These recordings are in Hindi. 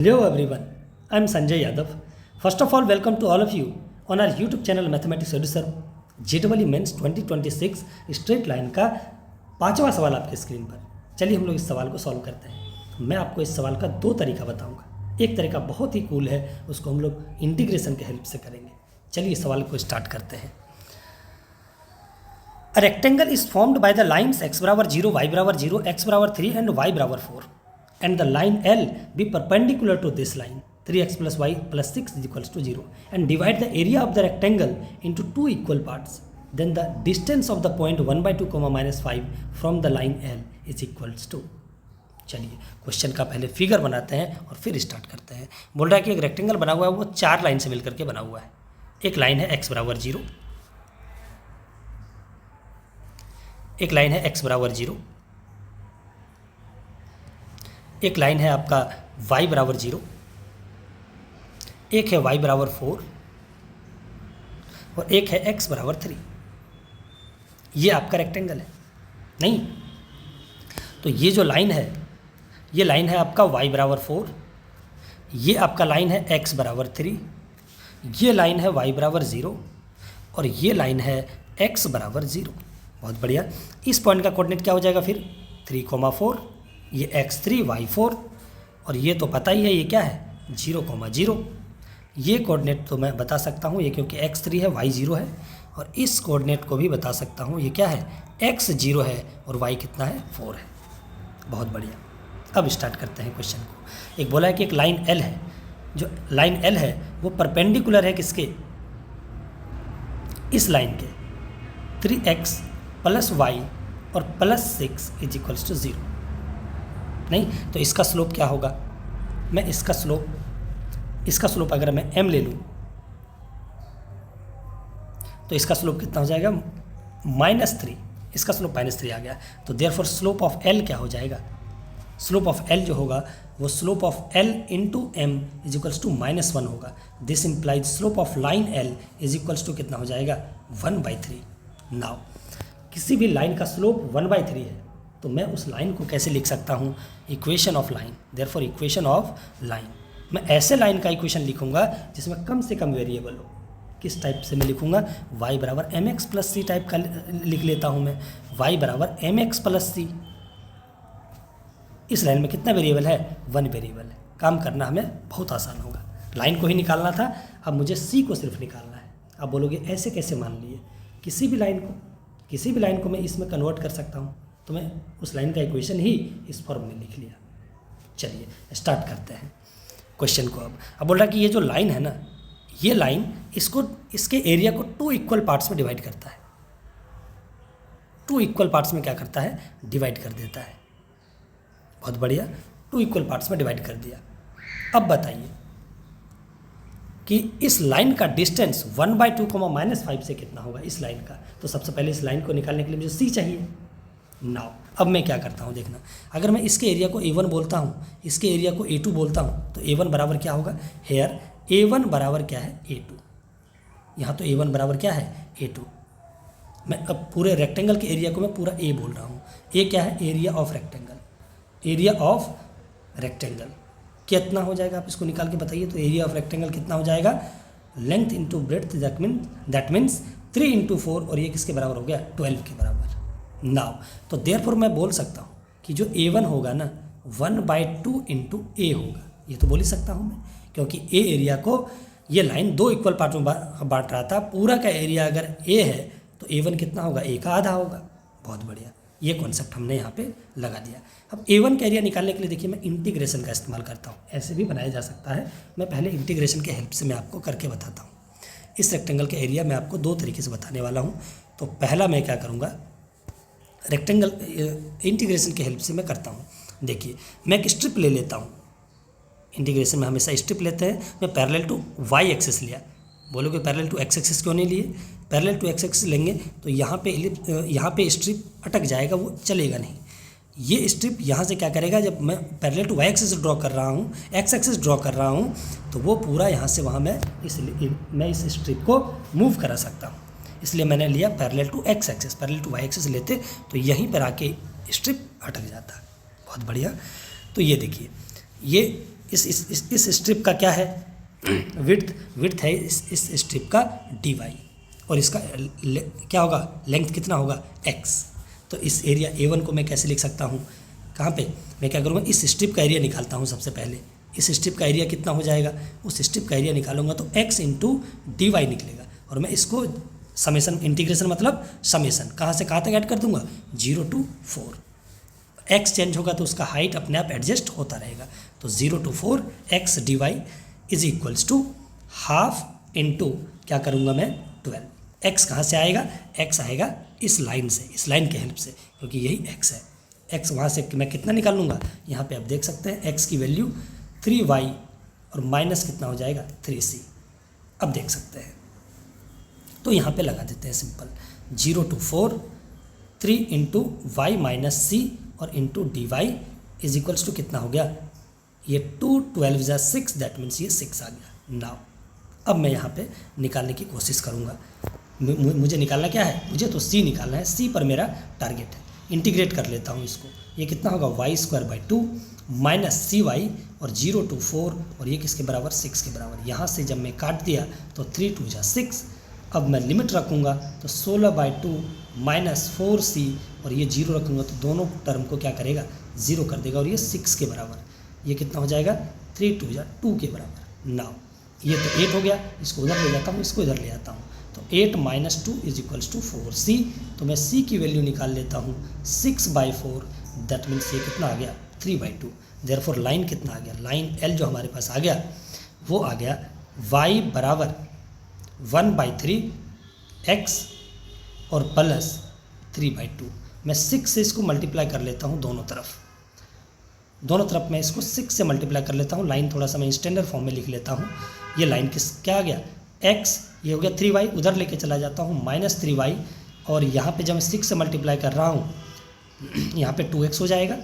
Hello everyone, I am Sanjay Yadav. First of all, welcome to all of you on our YouTube channel Mathematics Editor. JEE Mains 2026 straight line का 5वां सवाल आपके स्क्रीन पर। चलिए हम लोग इस सवाल को सॉल्व करते हैं। मैं आपको इस सवाल का दो तरीका बताऊंगा। एक तरीका बहुत ही कूल है, उसको हम लोग इंटीग्रेशन के हेल्प से करेंगे। चलिए इस सवाल को स्टार्ट करते हैं। A rectangle is formed by the lines x बराबर 0, y बराबर 0, x बराबर 3 and y बराबर 4 and the line L be perpendicular to this line 3x plus y plus 6 is equals to 0 and divide the area of the rectangle into two equal parts. Then the distance of the point 1 by 2 comma minus 5 from the line L is equals to। चलिए क्वेश्चन का पहले फिगर बनाते हैं और फिर स्टार्ट करते हैं। बोल रहा है कि एक रेक्टेंगल बना हुआ है, वो चार लाइन से मिलकर के बना हुआ है। एक लाइन है x बराबर 0, एक लाइन है x बराबर 0, एक लाइन है आपका y बराबर 0, एक है y बराबर 4 और एक है x बराबर 3। ये आपका रेक्टेंगल है नहीं? तो ये जो लाइन है, ये लाइन है आपका y बराबर 4, ये आपका लाइन है x बराबर 3, ये लाइन है y बराबर 0 और ये लाइन है x बराबर 0। बहुत बढ़िया। इस पॉइंट का कोऑर्डिनेट क्या हो जाएगा फिर? 3,4, ये x3 y4 और ये तो पता ही है ये क्या है? 0,0। ये कोऑर्डिनेट तो मैं बता सकता हूँ, ये क्योंकि x3 है y0 है, और इस कोऑर्डिनेट को भी बता सकता हूँ, ये क्या है? x0 है और y कितना है? 4 है। बहुत बढ़िया। अब स्टार्ट करते हैं क्वेश्चन को। एक बोला है कि एक लाइन L है, जो लाइन L है वो परपेंडिकुलर है किसके? इस लाइन के 3x प्लस y और प्लस 6 इज इक्वल्स टू 0। नहीं तो इसका स्लोप क्या होगा? मैं इसका स्लोप अगर मैं m ले लूँ तो इसका स्लोप कितना हो जाएगा? -3। इसका स्लोप -3 आ गया, तो देयरफॉर स्लोप ऑफ l क्या हो जाएगा? स्लोप ऑफ l जो होगा वो slope of l into m is equals to -1 होगा। This implies slope of line l is equals to कितना हो जाएगा? 1/3। नाउ किसी भी लाइन का स्लोप 1/3 है, तो मैं उस लाइन को कैसे लिख सकता हूँ? Equation of line. Therefore equation of line, मैं ऐसे लाइन का इक्वेशन लिखूंगा जिसमें कम से कम वेरिएबल हो। किस टाइप से मैं लिखूंगा? y बराबर mx प्लस सी टाइप का लिख लेता हूँ मैं। y बराबर mx प्लस सी। इस लाइन में कितना वेरिएबल है? 1 वेरिएबल है। काम करना हमें बहुत आसान होगा। लाइन को ही निकालना था, अब मुझे सी को सिर्फ निकालना है। आप बोलोगे ऐसे कैसे मान लिए? किसी भी लाइन को मैं इसमें कन्वर्ट कर सकता हूँ, तो मैं उस लाइन का इक्वेशन ही इस फॉर्म में लिख लिया। चलिए स्टार्ट करते हैं क्वेश्चन को। अब बोल रहा है कि ये जो लाइन है ना, ये लाइन इसके एरिया को 2 इक्वल पार्ट्स में डिवाइड करता है। 2 इक्वल पार्ट्स में क्या करता है? डिवाइड कर देता है। बहुत बढ़िया, 2 इक्वल पार्ट्स में डिवाइड कर दिया। अब बताइए कि इस लाइन का डिस्टेंस 1/2 -5 से कितना होगा इस लाइन का? तो सबसे पहले इस लाइन को निकालने के लिए मुझे सी चाहिए। नाउ अब मैं क्या करता हूँ देखना, अगर मैं इसके एरिया को A1 बोलता हूँ, इसके एरिया को A2 बोलता हूँ, तो A1 बराबर क्या होगा? हेयर A1 बराबर क्या है? A2। यहाँ तो A1 बराबर क्या है? A2। मैं अब पूरे रेक्टेंगल के एरिया को मैं पूरा A बोल रहा हूँ। A क्या है? Area of rectangle. Area of rectangle कितना हो जाएगा? आप इसको निकाल के बताइए। तो एरिया ऑफ रेक्टेंगल कितना हो जाएगा? Length into breadth, that means 3 into 4, और ये किसके बराबर हो गया? 12 के बराबर। नाउ तो देयरफॉर मैं बोल सकता हूँ कि जो A1 होगा ना 1/2 इंटू A होगा। ये तो बोल ही सकता हूँ मैं, क्योंकि A एरिया को ये लाइन 2 इक्वल पार्ट में बांट रहा था। पूरा का एरिया अगर A है तो A1 कितना होगा? A का आधा होगा। बहुत बढ़िया, ये कॉन्सेप्ट हमने यहाँ पे लगा दिया। अब A1 का एरिया निकालने के लिए देखिए मैं इंटीग्रेशन का इस्तेमाल करता हूँ। ऐसे भी बनाया जा सकता है, मैं पहले इंटीग्रेशन के हेल्प से मैं आपको करके बताता हूँ। इस रेक्टेंगल के एरिया मैं आपको 2 तरीके से बताने वाला हूँ। तो पहला मैं क्या करूँगा, रेक्टेंगल इंटीग्रेशन के हेल्प से मैं करता हूँ। देखिए मैं एक स्ट्रिप ले लेता हूँ। इंटीग्रेशन में हमेशा स्ट्रिप लेते हैं। मैं पैरेलल टू y एक्सिस लिया। बोलोगे पैरेलल टू x एक्सिस क्यों नहीं लिए? पैरेलल टू x एक्सिस लेंगे तो यहाँ पे स्ट्रिप अटक जाएगा, वो चलेगा नहीं। ये स्ट्रिप यहाँ से क्या करेगा? जब मैं parallel to y axis draw कर रहा हूँ, x एक्सिस ड्रॉ कर रहा हूँ, तो वो पूरा यहाँ से वहाँ मैं इस स्ट्रिप को मूव करा सकता हूँ। इसलिए मैंने लिया parallel to x axis. Parallel to y axis लेते तो यहीं पर आके स्ट्रिप अटक जाता। बहुत बढ़िया। तो ये देखिए, ये इस स्ट्रिप का क्या है, विड्थ है इस स्ट्रिप का dy, और इसका क्या होगा, लेंथ कितना होगा x। तो इस एरिया A1 को मैं कैसे लिख सकता हूँ, कहाँ पे, मैं क्या करूँगा, इस स्ट्रिप का एरिया निकालता हूँ सबसे पहले। इस स्ट्रिप का एरिया कितना हो जाएगा, उस स्ट्रिप का एरिया निकालूंगा तो x इंटू dy निकलेगा, और मैं इसको समेसन, इंटीग्रेशन मतलब समेसन, कहाँ से कहाँ तक ऐड कर दूंगा, 0 to 4। x चेंज होगा तो उसका हाइट अपने आप एडजस्ट होता रहेगा। तो 0 to 4 x dy is equals to half into क्या करूँगा मैं 12। x कहाँ से आएगा, x आएगा इस लाइन से, इस लाइन के हेल्प से, क्योंकि यही x है। x वहाँ से मैं कितना निकाल लूँगा, यहाँ पे आप देख सकते हैं x की वैल्यू 3y और माइनस कितना हो जाएगा 3c। अब देख सकते हैं, तो यहाँ पे लगा देते हैं simple, 0 to 4 3 into y minus c और into d y is equals to कितना हो गया, ये 2 12 जा 6, दैट मीन्स ये 6 आ गया। नाउ अब मैं यहाँ पे निकालने की कोशिश करूँगा। मुझे निकालना क्या है, मुझे तो सी निकालना है, सी पर मेरा टारगेट है। इंटीग्रेट कर लेता हूँ इसको, ये कितना होगा y² माइनस सी वाई और 0 to 4 और ये किसके बराबर 6 के बराबर। यहाँ से जब मैं काट दिया तो 3 2 जा 6। अब मैं लिमिट रखूँगा तो 16/2 माइनस 4c और ये 0 रखूँगा तो दोनों टर्म को क्या करेगा, 0 कर देगा, और ये 6 के बराबर, ये कितना हो जाएगा 3 2 जा 2 के बराबर। नाउ ये तो 8 हो गया, इसको उधर ले जाता हूँ, इसको इधर ले आता हूँ, तो 8 minus 2 is equals to 4c। तो मैं c की वैल्यू निकाल लेता हूँ 6/4, दैट मीन्स ये कितना आ गया 3/2। देयरफॉर लाइन कितना आ गया, लाइन L जो हमारे पास आ गया वो आ गया y बराबर 1/3 x और प्लस 3/2। मैं 6 से इसको मल्टीप्लाई कर लेता हूँ दोनों तरफ मैं इसको 6 से मल्टीप्लाई कर लेता हूँ। लाइन थोड़ा सा मैं स्टैंडर्ड फॉर्म में लिख लेता हूँ। ये लाइन क्या आ गया, x, ये हो गया 3y, उधर लेके चला जाता हूँ माइनस 3y, और यहाँ पे जब मैं 6 से मल्टीप्लाई कर रहा हूँ यहाँ पे 2x हो जाएगा।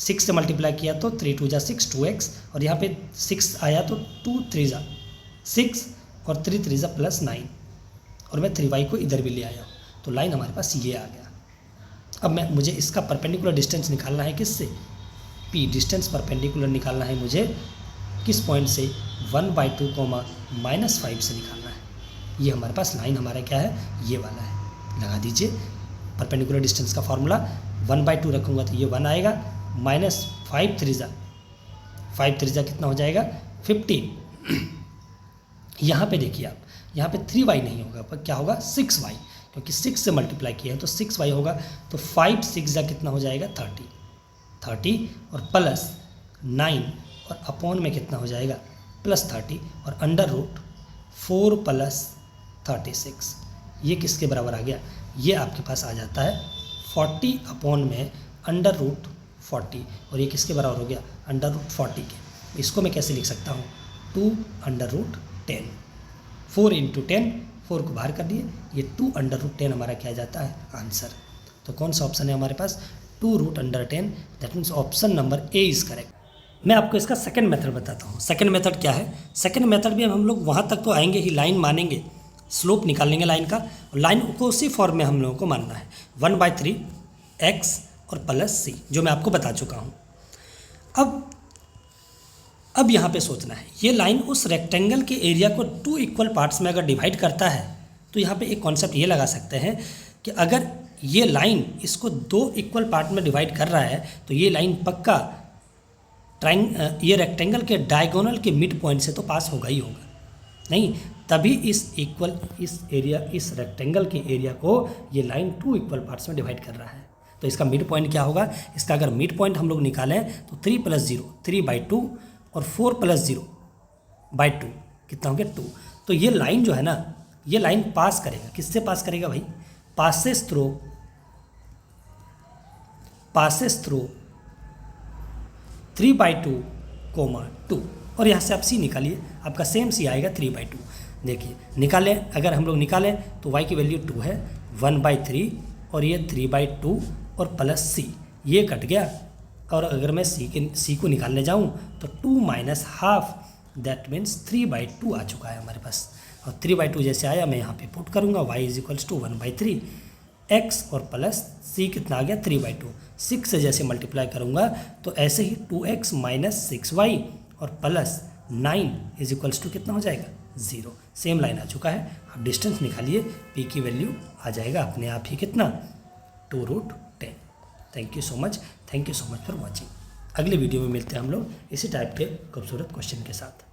6 से मल्टीप्लाई किया तो 3 2 जा 6 2x, और यहाँ पे 6 आया तो 2 3 जा 6 और 3 3 जा प्लस 9, और मैं 3y को इधर भी ले आया हूँ, तो लाइन हमारे पास ये आ गया। अब मुझे इसका परपेंडिकुलर डिस्टेंस निकालना है, किससे, p, डिस्टेंस परपेंडिकुलर निकालना है मुझे किस पॉइंट से, 1/2 -5 से निकालना है। ये हमारे पास लाइन हमारा क्या है, ये वाला है, लगा दीजिए। परपेंडिकुलर डिस्टेंस का फॉर्मूला 1/2 रखूँगा तो ये 1 आएगा, माइनस 5 3 जा कितना हो जाएगा 15। यहाँ पे देखिए आप, यहाँ पे 3y नहीं होगा, पर क्या होगा 6y, क्योंकि 6 से मल्टीप्लाई किया है तो 6y होगा। तो 5 6 जा कितना हो जाएगा 30 और प्लस 9 और अपॉन में कितना हो जाएगा प्लस 30 और अंडर रूट 4 प्लस 36, ये किसके बराबर आ गया, ये आपके पास आ जाता है 40 अपॉन में अंडर रूट 40, और ये किसके बराबर हो गया अंडर रूट 40 के। इसको मैं कैसे लिख सकता हूँ, 2 अंडर रूट 10, 4 इंटू 10, 4 को बाहर कर दिए, ये 2 अंडर रूट 10 हमारा क्या जाता है आंसर। तो कौन सा ऑप्शन है हमारे पास, 2 root under 10, that means option number A is correct. मैं आपको इसका सेकंड मेथड बताता हूँ। सेकंड मेथड क्या है, सेकंड मेथड में हम लोग वहाँ तक तो आएंगे ही, लाइन मानेंगे, स्लोप निकाल लेंगे लाइन का, और लाइन को उसी फॉर्म में हम लोगों को मानना है, 1/3 x और प्लस c, जो मैं आपको बता चुका हूँ। अब यहाँ पे सोचना है, ये लाइन उस रेक्टेंगल के एरिया को 2 इक्वल पार्ट्स में अगर डिवाइड करता है, तो यहाँ पे एक कॉन्सेप्ट ये लगा सकते हैं कि अगर ये लाइन इसको 2 इक्वल पार्ट में डिवाइड कर रहा है, तो ये लाइन पक्का ये रेक्टेंगल के डायगोनल के मिड पॉइंट से तो पास होगा ही होगा, नहीं तभी इस रेक्टेंगल के एरिया को ये लाइन 2 इक्वल पार्ट्स में डिवाइड कर रहा है। तो इसका मिड पॉइंट क्या होगा, इसका अगर मिड पॉइंट हम लोग निकालें तो 3 + 0 3/2 और 4 + 0/2 कितना हो गया 2। तो ये लाइन जो है ना, ये लाइन पास करेगा, किससे पास करेगा भाई, पासेस थ्रू 3/2, 2, और यहाँ से आप c निकालिए, आपका सेम c आएगा 3/2। देखिए निकालें, अगर हम लोग निकालें तो y की वैल्यू 2 है, 1/3 और ये 3/2 और प्लस c, ये कट गया, और अगर मैं c को निकालने जाऊँ तो 2 - हाफ, दैट मीन्स 3/2 आ चुका है हमारे पास। और 3/2 जैसे आया मैं यहाँ पे पुट करूँगा, y = 1/3 x और प्लस c कितना आ गया 3/2। 6 से जैसे मल्टीप्लाई करूँगा तो ऐसे ही 2x - 6y और प्लस 9 इज इक्वल्स टू कितना हो जाएगा 0। सेम लाइन आ चुका है। अब डिस्टेंस निकालिए, पी की वैल्यू आ जाएगा अपने आप ही कितना 2√10। Thank you so much for watching. अगले वीडियो में मिलते हैं हम लोग इसी टाइप के खूबसूरत क्वेश्चन के साथ।